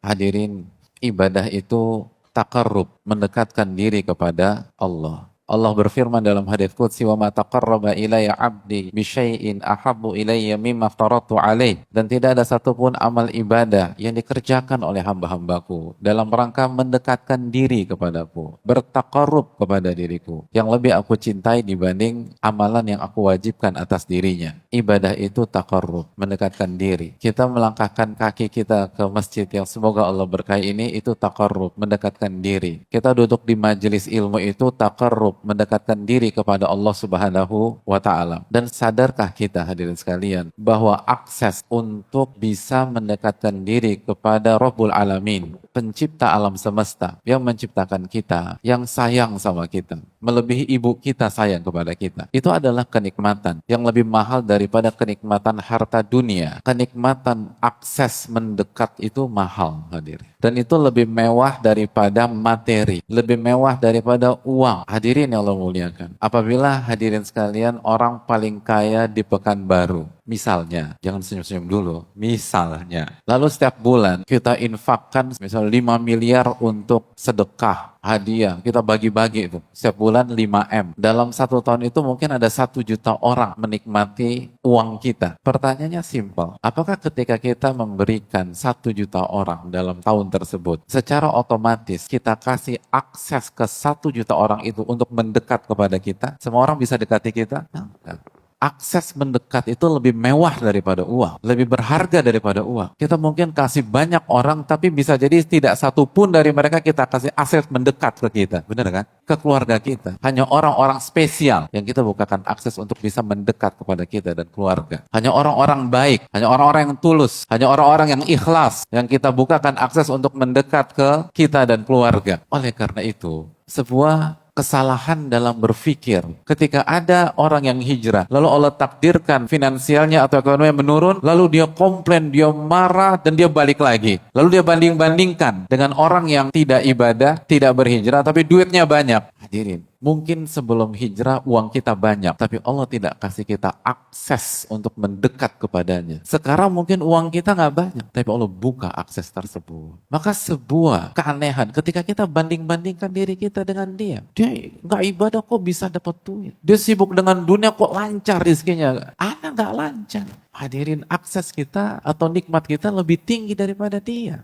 Hadirin, ibadah itu taqarrub, mendekatkan diri kepada Allah. Allah berfirman dalam hadits qudsi, "Wa ma taqarraba ilayya 'abdi bi syai'in ahabbu ilayya mimma aftaratu 'alaih." Dan tidak ada satupun amal ibadah yang dikerjakan oleh hamba-hambaku dalam rangka mendekatkan diri kepadaku, bertaqarrub kepada diriku, yang lebih aku cintai dibanding amalan yang aku wajibkan atas dirinya. Ibadah itu taqarrub, mendekatkan diri. Kita melangkahkan kaki kita ke masjid yang semoga Allah berkahi ini, itu taqarrub, mendekatkan diri. Kita duduk di majelis ilmu, itu taqarrub, mendekatkan diri kepada Allah Subhanahu wa Ta'ala. Dan sadarkah kita, hadirin sekalian, bahwa akses untuk bisa mendekatkan diri kepada Rabbul Alamin, pencipta alam semesta, yang menciptakan kita, yang sayang sama kita, melebihi ibu kita sayang kepada kita, itu adalah kenikmatan yang lebih mahal daripada kenikmatan harta dunia. Kenikmatan akses mendekat itu mahal, hadirin. Dan itu lebih mewah daripada materi, lebih mewah daripada uang. Hadirin yang Allah muliakan. Apabila hadirin sekalian orang paling kaya di Pekanbaru, misalnya, jangan senyum-senyum dulu, misalnya. Lalu setiap bulan kita infakkan misal 5 miliar untuk sedekah, hadiah, kita bagi-bagi itu. Setiap bulan 5M. Dalam 1 tahun itu mungkin ada 1 juta orang menikmati uang kita. Pertanyaannya simpel. Apakah ketika kita memberikan 1 juta orang dalam tahun tersebut, secara otomatis kita kasih akses ke 1 juta orang itu untuk mendekat kepada kita? Semua orang bisa dekati kita? Enggak. Akses mendekat itu lebih mewah daripada uang, lebih berharga daripada uang. Kita mungkin kasih banyak orang, tapi bisa jadi tidak satu pun dari mereka kita kasih akses mendekat ke kita. Benar kan? Ke keluarga kita. Hanya orang-orang spesial yang kita bukakan akses untuk bisa mendekat kepada kita dan keluarga. Hanya orang-orang baik, hanya orang-orang yang tulus, hanya orang-orang yang ikhlas yang kita bukakan akses untuk mendekat ke kita dan keluarga. Oleh karena itu, sebuah kesalahan dalam berpikir ketika ada orang yang hijrah lalu Allah takdirkan finansialnya atau ekonominya menurun, lalu dia komplain, dia marah, dan dia balik lagi, lalu dia banding-bandingkan dengan orang yang tidak ibadah, tidak berhijrah tapi duitnya banyak. Hadirin, mungkin sebelum hijrah uang kita banyak, tapi Allah tidak kasih kita akses untuk mendekat kepadanya. Sekarang mungkin uang kita nggak banyak, tapi Allah buka akses tersebut. Maka sebuah keanehan ketika kita banding-bandingkan diri kita dengan dia. Dia nggak ibadah kok bisa dapat duit. Dia sibuk dengan dunia kok lancar rezekinya. Ana nggak lancar. Hadirin, akses kita atau nikmat kita lebih tinggi daripada dia.